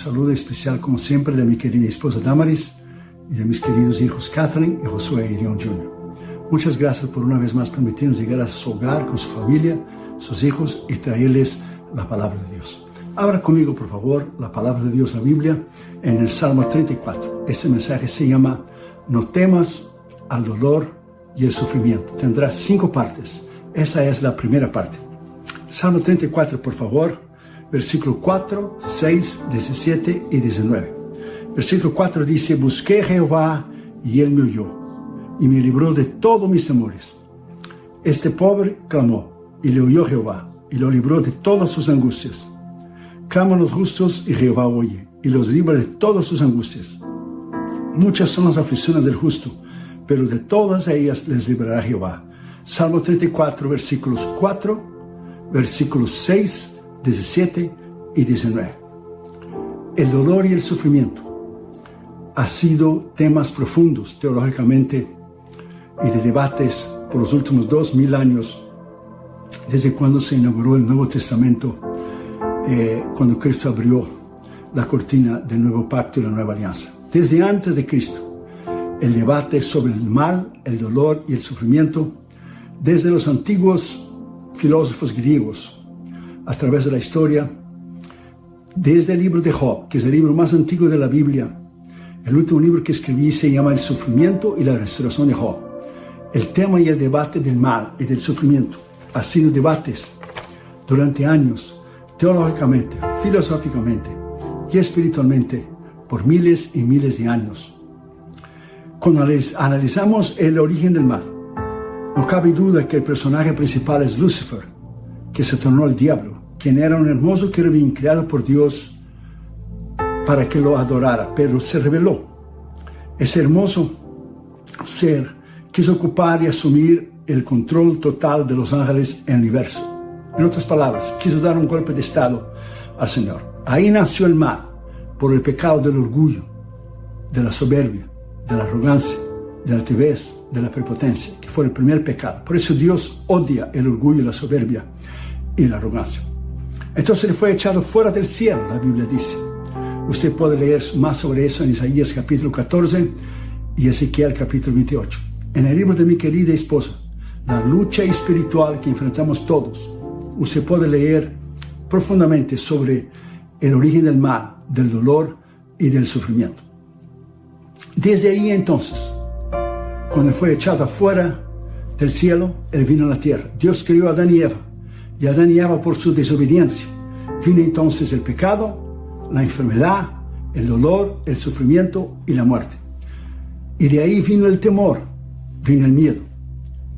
saludo especial, como siempre, de mi querida esposa Damaris y de mis queridos hijos Kathleen y Josué Irión Jr. Muchas gracias por una vez más permitirnos llegar a su hogar con su familia, sus hijos y traerles la palabra de Dios. Abra conmigo, por favor, la palabra de Dios, la Biblia, en el Salmo 34. Este mensaje se llama No temas al dolor y el sufrimiento. Tendrá 5 partes. Esa es la primera parte. Salmo 34, por favor, versículo 4, 6, 17 y 19. Versículo 4 dice: Busqué a Jehová y él me oyó y me libró de todos mis temores. Este pobre clamó y le oyó Jehová y lo libró de todas sus angustias. Claman los justos y Jehová oye y los libra de todas sus angustias. Muchas son las aflicciones del justo, pero de todas ellas les librará Jehová. Salmo 34, versículos 4, versículos 6, 17 y 19. El dolor y el sufrimiento han sido temas profundos teológicamente y de debates por los últimos 2000 años, desde cuando se inauguró el Nuevo Testamento, cuando Cristo abrió la cortina del Nuevo Pacto y la Nueva Alianza. Desde antes de Cristo, el debate sobre el mal, el dolor y el sufrimiento, desde los antiguos filósofos griegos, a través de la historia, desde el libro de Job, que es el libro más antiguo de la Biblia. El último libro que escribí se llama El sufrimiento y la restauración de Job. El tema y el debate del mal y del sufrimiento ha sido debates durante años, teológicamente, filosóficamente y espiritualmente, por miles y miles de años. Cuando analizamos el origen del mal, no cabe duda que el personaje principal es Lucifer, que se tornó el diablo, quien era un hermoso querubín creado por Dios para que lo adorara, pero se rebeló. Ese hermoso ser quiso ocupar y asumir el control total de los ángeles en el universo. En otras palabras, quiso dar un golpe de estado al Señor. Ahí nació el mal, por el pecado del orgullo, de la soberbia, de la arrogancia, de la altivez, de la prepotencia, que fue el primer pecado. Por eso Dios odia el orgullo, la soberbia y la arrogancia. Entonces le fue echado fuera del cielo, la Biblia dice. Usted puede leer más sobre eso en Isaías capítulo 14 y Ezequiel capítulo 28. En el libro de mi querida esposa, La lucha espiritual que enfrentamos todos, usted puede leer profundamente sobre el origen del mal, del dolor y del sufrimiento. Desde ahí entonces, cuando fue echado afuera del cielo, él vino a la tierra. Dios creó a Adán y Eva, y Adán y Eva por su desobediencia. Vino entonces el pecado, la enfermedad, el dolor, el sufrimiento y la muerte. Y de ahí vino el temor, vino el miedo.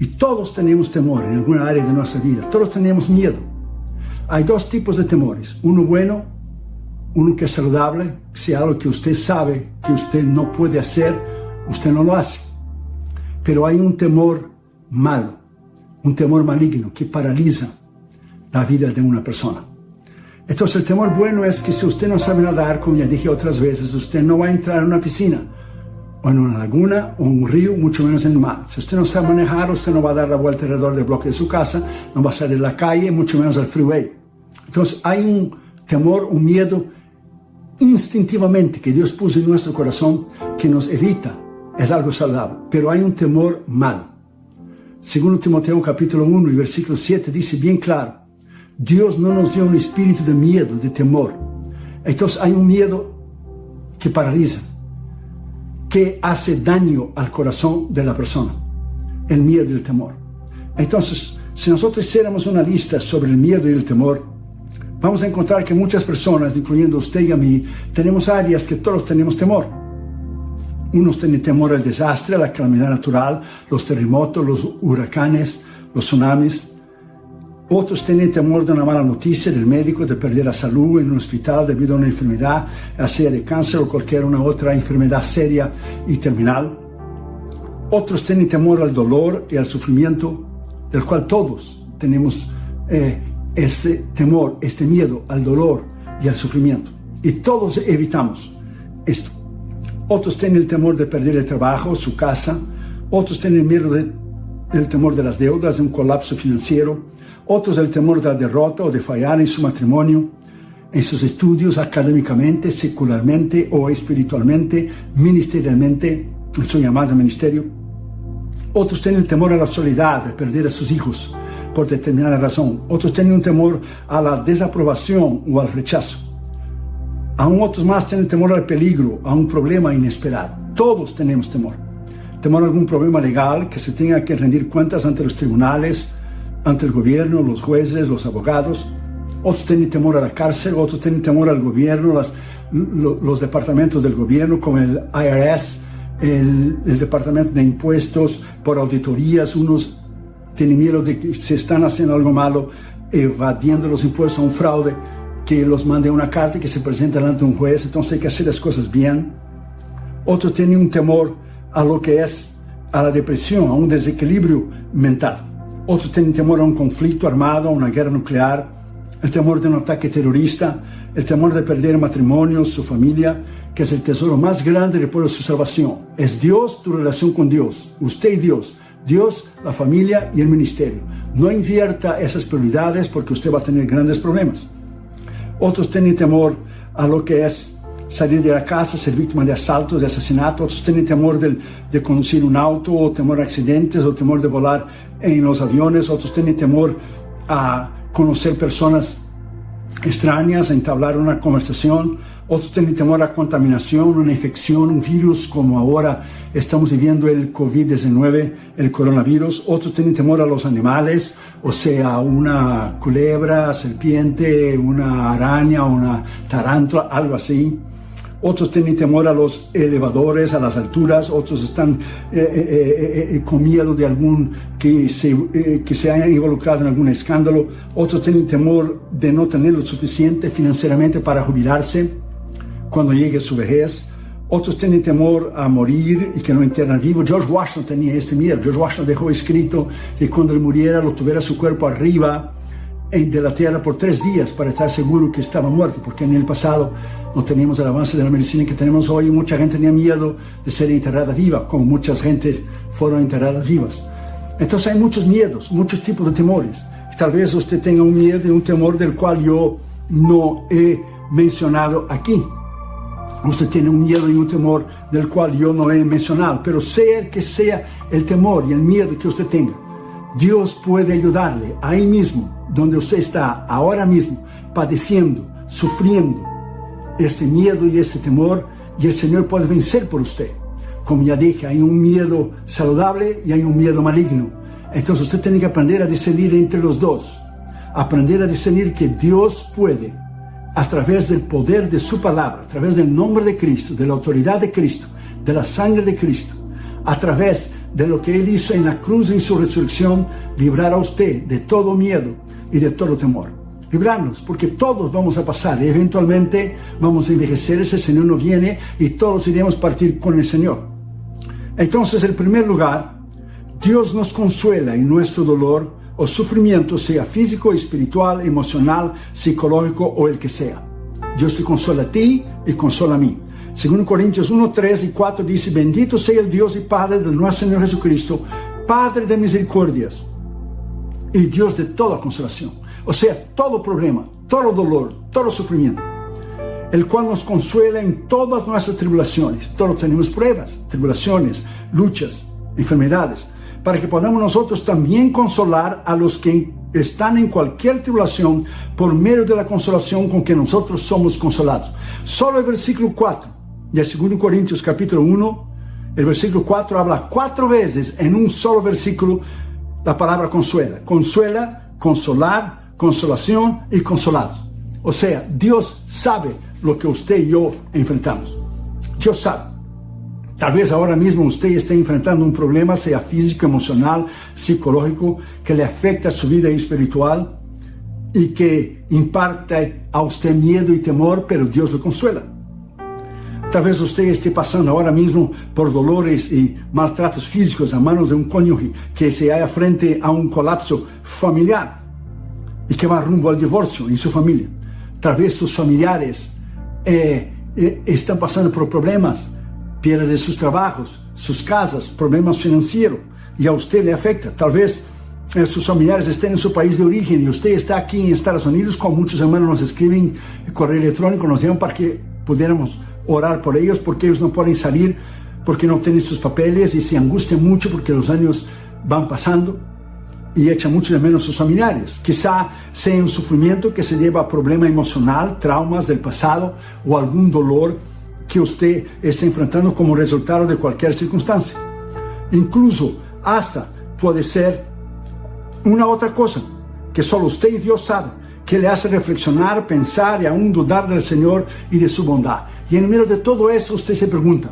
Y todos tenemos temor en alguna área de nuestra vida, todos tenemos miedo. Hay 2 tipos de temores, uno bueno, uno que es saludable, si algo que usted sabe que usted no puede hacer, usted no lo hace. Pero hay un temor malo, un temor maligno que paraliza la vida de una persona. Entonces el temor bueno es que si usted no sabe nadar, como ya dije otras veces, usted no va a entrar en una piscina, o en una laguna, o en un río, mucho menos en el mar. Si usted no sabe manejar, usted no va a dar la vuelta alrededor del bloque de su casa, no va a salir a la calle, mucho menos al freeway. Entonces hay un temor, un miedo instintivamente que Dios puso en nuestro corazón que nos evita, es algo saludable, pero hay un temor malo. Segundo Timoteo capítulo 1 y versículo 7 dice bien claro: Dios no nos dio un espíritu de miedo, de temor. Entonces hay un miedo que paraliza, que hace daño al corazón de la persona, el miedo y el temor. Entonces, si nosotros hiciéramos una lista sobre el miedo y el temor, vamos a encontrar que muchas personas, incluyendo usted y a mí, tenemos áreas que todos tenemos temor. Unos tienen temor al desastre, a la calamidad natural, los terremotos, los huracanes, los tsunamis. Otros tienen temor de una mala noticia del médico, de perder la salud en un hospital debido a una enfermedad, ya sea de cáncer o cualquier una otra enfermedad seria y terminal. Otros tienen temor al dolor y al sufrimiento, del cual todos tenemos este temor, este miedo al dolor y al sufrimiento. Y todos evitamos esto. Otros tienen el temor de perder el trabajo, su casa. Otros tienen miedo del temor de las deudas, de un colapso financiero. Otros el temor de la derrota o de fallar en su matrimonio. en sus estudios, académicamente, secularmente o espiritualmente, ministerialmente, en su llamado ministerio. Otros tienen temor a la soledad, de perder a sus hijos por determinada razón. Otros tienen un temor a la desaprobación o al rechazo. Aún otros más tienen temor al peligro, a un problema inesperado. Todos tenemos temor. Temor a algún problema legal, que se tenga que rendir cuentas ante los tribunales, ante el gobierno, los jueces, los abogados. Otros tienen temor a la cárcel, otros tienen temor al gobierno, los departamentos del gobierno, como el IRS, el departamento de impuestos, por auditorías. Unos tienen miedo de que se están haciendo algo malo, evadiendo los impuestos, a un fraude, que los mande una carta y que se presente delante de un juez. Entonces hay que hacer las cosas bien. Otros tienen un temor a lo que es a la depresión, a un desequilibrio mental. Otros tienen temor a un conflicto armado, a una guerra nuclear, el temor de un ataque terrorista, el temor de perder el matrimonio, su familia, que es el tesoro más grande después de su salvación. Es Dios, tu relación con Dios, usted y Dios, Dios, la familia y el ministerio. No invierta esas prioridades porque usted va a tener grandes problemas. Otros tienen temor a lo que es salir de la casa, ser víctima de asaltos, de asesinatos. Otros tienen temor de conducir un auto, o temor a accidentes, o temor de volar en los aviones. Otros tienen temor a conocer personas extrañas, a entablar una conversación. Otros tienen temor a contaminación, una infección, un virus, como ahora estamos viviendo el COVID-19, el coronavirus. Otros tienen temor a los animales, o sea, una culebra, serpiente, una araña, una tarántula, algo así. Otros tienen temor a los elevadores, a las alturas. Otros están con miedo de algún que se haya involucrado en algún escándalo. Otros tienen temor de no tener lo suficiente financieramente para jubilarse cuando llegue su vejez. Otros tienen temor a morir y que no entierran vivo. George Washington tenía este miedo. George Washington dejó escrito que cuando él muriera lo tuviera su cuerpo arriba de la tierra por 3 días para estar seguro que estaba muerto, porque en el pasado no teníamos el avance de la medicina que tenemos hoy y mucha gente tenía miedo de ser enterrada viva, como muchas gente fueron enterradas vivas. Entonces hay muchos miedos, muchos tipos de temores. Tal vez usted tenga un miedo y un temor del cual yo no he mencionado aquí. Usted tiene un miedo y un temor del cual yo no he mencionado, pero sea que sea el temor y el miedo que usted tenga, Dios puede ayudarle ahí mismo, donde usted está ahora mismo, padeciendo, sufriendo este miedo y este temor, y el Señor puede vencer por usted. Como ya dije, hay un miedo saludable y hay un miedo maligno. Entonces usted tiene que aprender a discernir entre los dos, aprender a discernir que Dios puede, a través del poder de su palabra, a través del nombre de Cristo, de la autoridad de Cristo, de la sangre de Cristo, a través de lo que Él hizo en la cruz y en su resurrección, librar a usted de todo miedo y de todo temor. Librarnos, porque todos vamos a pasar y eventualmente vamos a envejecer, ese Señor no viene y todos iremos a partir con el Señor. Entonces, en primer lugar, Dios nos consuela en nuestro dolor o sufrimiento, sea físico, espiritual, emocional, psicológico o el que sea. Dios te consuela a ti y consuela a mí. Según Corintios 1, 3 y 4 dice: bendito sea el Dios y Padre de nuestro Señor Jesucristo, Padre de misericordias y Dios de toda consolación. O sea, todo problema, todo dolor, todo sufrimiento, el cual nos consuela en todas nuestras tribulaciones. Todos tenemos pruebas, tribulaciones, luchas, enfermedades, para que podamos nosotros también consolar a los que están en cualquier tribulación por medio de la consolación con que nosotros somos consolados. Solo el versículo 4 de 2 Corintios capítulo 1, el versículo 4 habla 4 veces en un solo versículo la palabra consuela. Consuela, consolar, consolación y consolados. O sea, Dios sabe lo que usted y yo enfrentamos. Dios sabe. Tal vez ahora mismo usted esté enfrentando un problema, sea físico, emocional, psicológico, que le afecta a su vida espiritual y que impacta a usted miedo y temor, pero Dios lo consuela. Tal vez usted esté pasando ahora mismo por dolores y maltratos físicos a manos de un cónyuge que se halla frente a un colapso familiar y que va rumbo al divorcio en su familia. Tal vez sus familiares están pasando por problemas, pierden sus trabajos, sus casas, problemas financieros, y a usted le afecta. Tal vez sus familiares estén en su país de origen y usted está aquí en Estados Unidos, como muchos hermanos nos escriben en correo electrónico, nos llaman para que pudiéramos orar por ellos, porque ellos no pueden salir, porque no tienen sus papeles y se angustian mucho porque los años van pasando y echan mucho de menos a sus familiares. Quizá sea un sufrimiento que se lleva a problema emocional, traumas del pasado o algún dolor que usted está enfrentando como resultado de cualquier circunstancia. Incluso hasta puede ser una otra cosa que solo usted y Dios saben, que le hace reflexionar, pensar y aún dudar del Señor y de su bondad. Y en medio de todo eso usted se pregunta,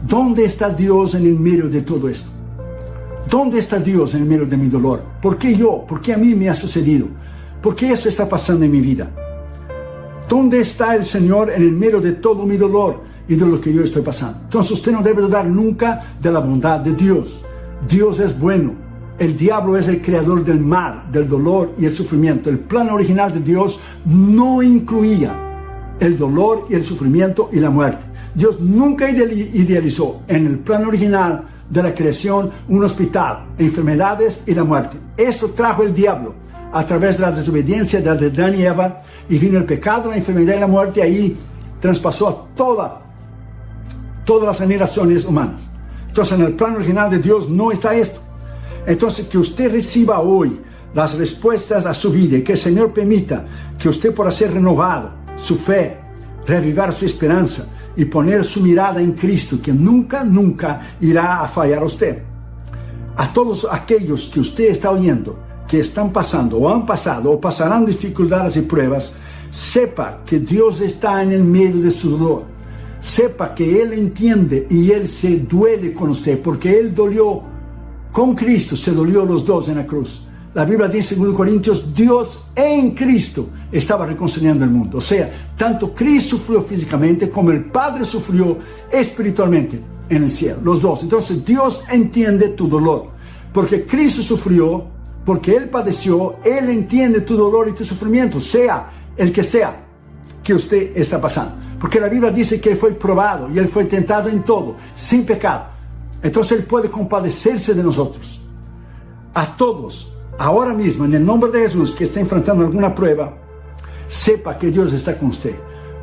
¿dónde está Dios en el medio de todo esto? ¿Dónde está Dios en el medio de mi dolor? ¿Por qué yo? ¿Por qué a mí me ha sucedido? ¿Por qué esto está pasando en mi vida? ¿Dónde está el Señor en el medio de todo mi dolor y de lo que yo estoy pasando? Entonces usted no debe dudar nunca de la bondad de Dios. Dios es bueno. El diablo es el creador del mal, del dolor y el sufrimiento. El plan original de Dios no incluía el dolor y el sufrimiento y la muerte. Dios nunca idealizó en el plan original de la creación un hospital, enfermedades y la muerte. Eso trajo el diablo a través de la desobediencia de Adán y Eva, y vino el pecado, la enfermedad y la muerte, ahí traspasó a todas las generaciones humanas. Entonces en el plan original de Dios no está esto. Entonces que usted reciba hoy las respuestas a su vida y que el Señor permita que usted pueda ser renovado, su fe, reavivar su esperanza y poner su mirada en Cristo, que nunca irá a fallar a usted. A todos aquellos que usted está oyendo, que están pasando o han pasado o pasarán dificultades y pruebas, sepa que Dios está en el medio de su dolor. Sepa que Él entiende y Él se duele con usted, porque Él dolió con Cristo, se dolió los dos en la cruz. La Biblia dice en 2 Corintios, Dios en Cristo estaba reconciliando el mundo. O sea, tanto Cristo sufrió físicamente como el Padre sufrió espiritualmente en el cielo, los dos. Entonces Dios entiende tu dolor, porque Cristo sufrió, porque Él padeció. Él entiende tu dolor y tu sufrimiento, sea el que sea que usted está pasando. Porque la Biblia dice que Él fue probado y Él fue tentado en todo, sin pecado. Entonces Él puede compadecerse de nosotros. A todos, ahora mismo, en el nombre de Jesús, que está enfrentando alguna prueba, sepa que Dios está con usted.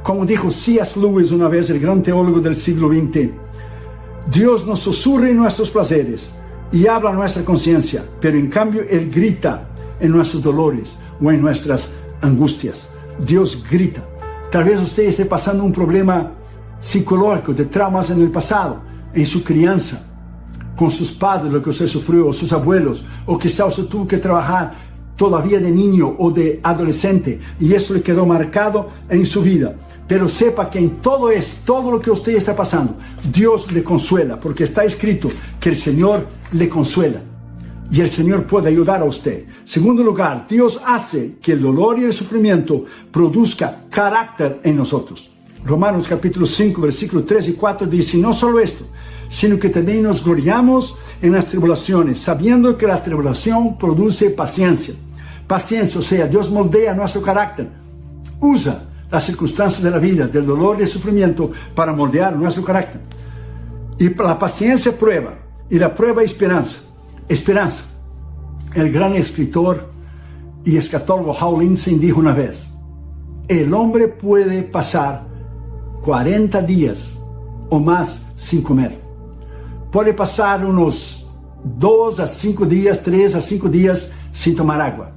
Como dijo C.S. Lewis una vez, el gran teólogo del siglo XX, Dios nos susurra en nuestros placeres y habla a nuestra conciencia, pero en cambio Él grita en nuestros dolores o en nuestras angustias. Dios grita. Tal vez usted esté pasando un problema psicológico, de traumas en el pasado, en su crianza, con sus padres, lo que usted sufrió, o sus abuelos, o quizá usted tuvo que trabajar todavía de niño o de adolescente, y eso le quedó marcado en su vida. Pero sepa que en todo esto, todo lo que usted está pasando, Dios le consuela, porque está escrito que el Señor le consuela, y el Señor puede ayudar a usted. Segundo lugar, Dios hace que el dolor y el sufrimiento produzca carácter en nosotros. Romanos capítulo 5, versículos 3 y 4 dice, no solo esto, sino que también nos gloriamos en las tribulaciones, sabiendo que la tribulación produce paciencia. Paciencia, o sea, Dios moldea nuestro carácter. Usa las circunstancias de la vida, del dolor y del sufrimiento, para moldear nuestro carácter. Y la paciencia prueba, y la prueba esperanza. Esperanza. El gran escritor y escatólogo Hal Lindsey dijo una vez, el hombre puede pasar 40 días o más sin comer. Puede pasar unos 2 a 5 días, 3 a 5 días sin tomar agua.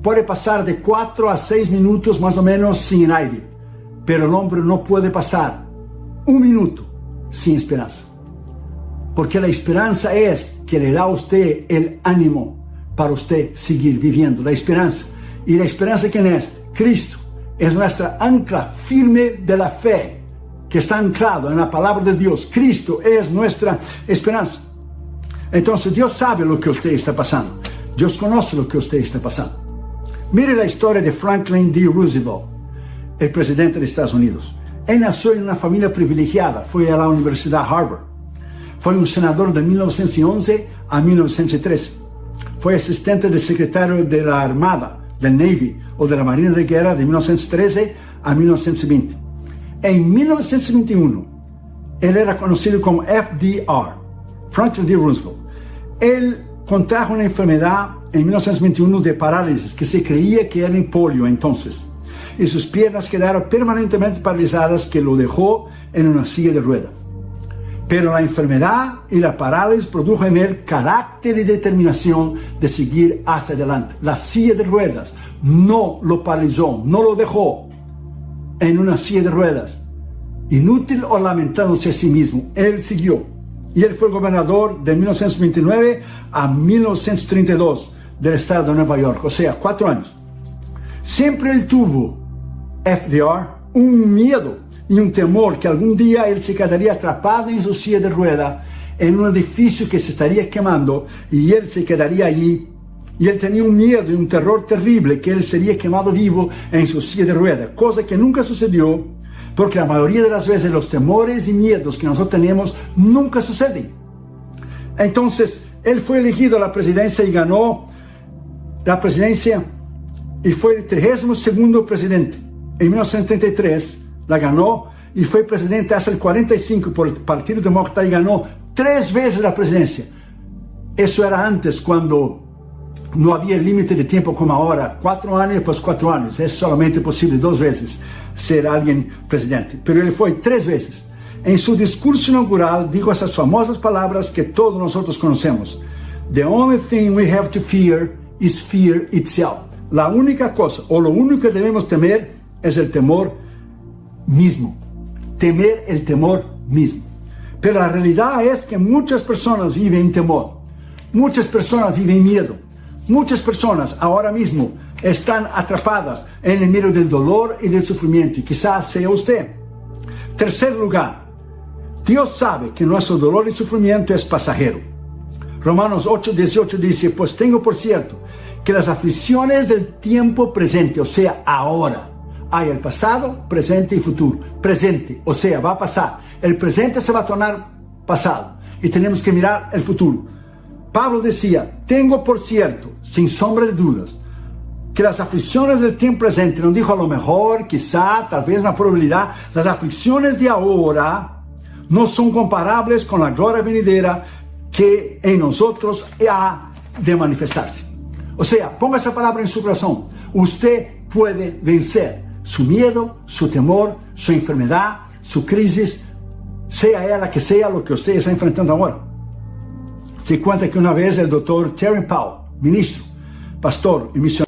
Puede pasar de 4 a 6 minutos más o menos sin aire. Pero el hombre no puede pasar 1 minuto sin esperanza. Porque la esperanza es que le da a usted el ánimo para usted seguir viviendo. La esperanza. ¿Y la esperanza quién es? Cristo. Es nuestra ancla firme de la fe, que está anclado en la palabra de Dios. Cristo es nuestra esperanza. Entonces Dios sabe lo que usted está pasando. Dios conoce lo que usted está pasando. Mire la historia de Franklin D. Roosevelt, el presidente de Estados Unidos. Él nació en una familia privilegiada, fue a la Universidad Harvard. Fue un senador de 1911 a 1913. Fue asistente del secretario de la Armada, del Navy o de la Marina de Guerra de 1913 a 1920. En 1921, él era conocido como FDR, Franklin D. Roosevelt. Él contrajo una enfermedad en 1921 de parálisis que se creía que era polio entonces, y sus piernas quedaron permanentemente paralizadas, que lo dejó en una silla de ruedas. Pero la enfermedad y la parálisis produjo en él carácter y determinación de seguir hacia adelante. La silla de ruedas no lo paralizó, no lo dejó en una silla de ruedas, inútil o lamentándose a sí mismo. Él siguió. Y él fue gobernador de 1929 a 1932 del estado de Nueva York, o sea, 4 años. Siempre él tuvo, FDR, un miedo y un temor que algún día él se quedaría atrapado en su silla de ruedas en un edificio que se estaría quemando, y él se quedaría allí. Y él tenía un miedo y un terror terrible que él sería quemado vivo en su silla de ruedas, cosa que nunca sucedió, porque la mayoría de las veces los temores y miedos que nosotros tenemos nunca suceden. Entonces, él fue elegido a la presidencia y ganó la presidencia, y fue el 32º presidente. En 1933 la ganó y fue presidente hasta el 45 por el Partido Demócrata, y ganó 3 veces la presidencia. Eso era antes, cuando no había límite de tiempo como ahora, 4 años pues 4 años. Es solamente posible 2 veces ser alguien presidente, pero él fue 3 veces. En su discurso inaugural dijo esas famosas palabras que todos nosotros conocemos: "The only thing we have to fear is fear itself." La única cosa, o lo único que debemos temer, es el temor mismo. Temer el temor mismo. Pero la realidad es que muchas personas viven en temor. Muchas personas viven en miedo. Muchas personas ahora mismo están atrapadas en el medio del dolor y del sufrimiento, y quizás sea usted. Tercer lugar, Dios sabe que nuestro dolor y sufrimiento es pasajero. Romanos 8:18 dice: "Pues tengo por cierto que las aflicciones del tiempo presente", o sea, ahora. Hay el pasado, presente y futuro. Presente, o sea, va a pasar. El presente se va a tornar pasado, y tenemos que mirar el futuro. Pablo decía: "Tengo por cierto, sin sombra de dudas, que las aflicciones del tiempo presente", no dijo a lo mejor, quizá, tal vez, una probabilidad, las aflicciones de ahora no son comparables con la gloria venidera que en nosotros ha de manifestarse. O sea, ponga esa palabra en su corazón. Usted puede vencer su miedo, su temor, su enfermedad, su crisis, sea ella la que sea lo que usted está enfrentando ahora. Se cuenta que una vez el doctor Terry Powell, ministro, pastor y misionero,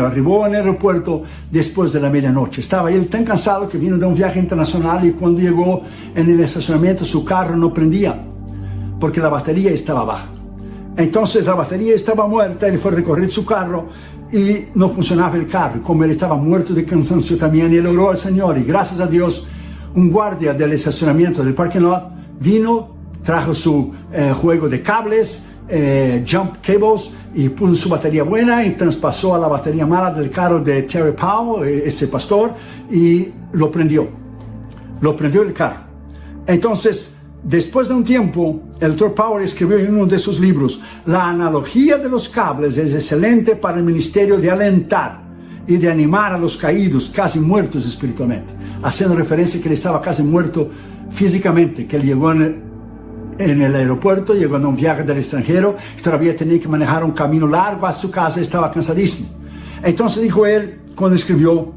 arribó en el aeropuerto después de la medianoche. Estaba él tan cansado que vino de un viaje internacional, y cuando llegó en el estacionamiento su carro no prendía porque la batería estaba baja. Entonces la batería estaba muerta, él fue a recorrer su carro y no funcionaba el carro. Y como él estaba muerto de cansancio también, él oró al Señor, y gracias a Dios un guardia del estacionamiento del parking lot vino, trajo su juego de cables, jump cables, y puso su batería buena y traspasó a la batería mala del carro de Terry Powell, ese pastor, y lo prendió el carro. Entonces, después de un tiempo, el Dr. Powell escribió en uno de sus libros: "La analogía de los cables es excelente para el ministerio de alentar y de animar a los caídos, casi muertos espiritualmente", haciendo referencia que él estaba casi muerto físicamente, que él llegó en el aeropuerto, llegó en un viaje del extranjero, y todavía tenía que manejar un camino largo a su casa, estaba cansadísimo. Entonces dijo él, cuando escribió: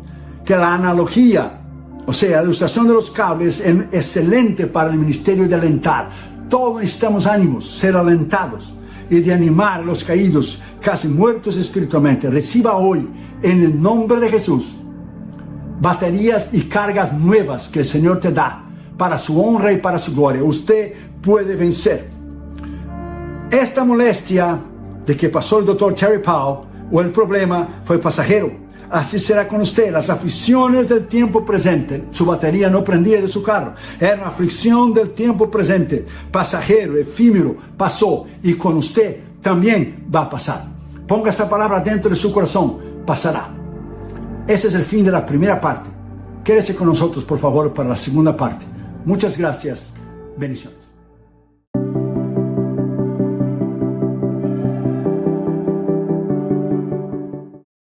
que la analogía, o sea, la ilustración de los cables es excelente para el ministerio de alentar. Todos necesitamos ánimos, ser alentados y de animar a los caídos, casi muertos espiritualmente. Reciba hoy, en el nombre de Jesús, baterías y cargas nuevas que el Señor te da para su honra y para su gloria. Usted puede vencer. Esta molestia de que pasó el doctor Terry Powell o el problema fue pasajero. Así será con usted. Las aflicciones del tiempo presente, su batería no prendía de su carro, era una aflicción del tiempo presente, pasajero, efímero, pasó, y con usted también va a pasar. Ponga esa palabra dentro de su corazón, pasará. Ese es el fin de la primera parte. Quédese con nosotros, por favor, para la segunda parte. Muchas gracias. Bendiciones.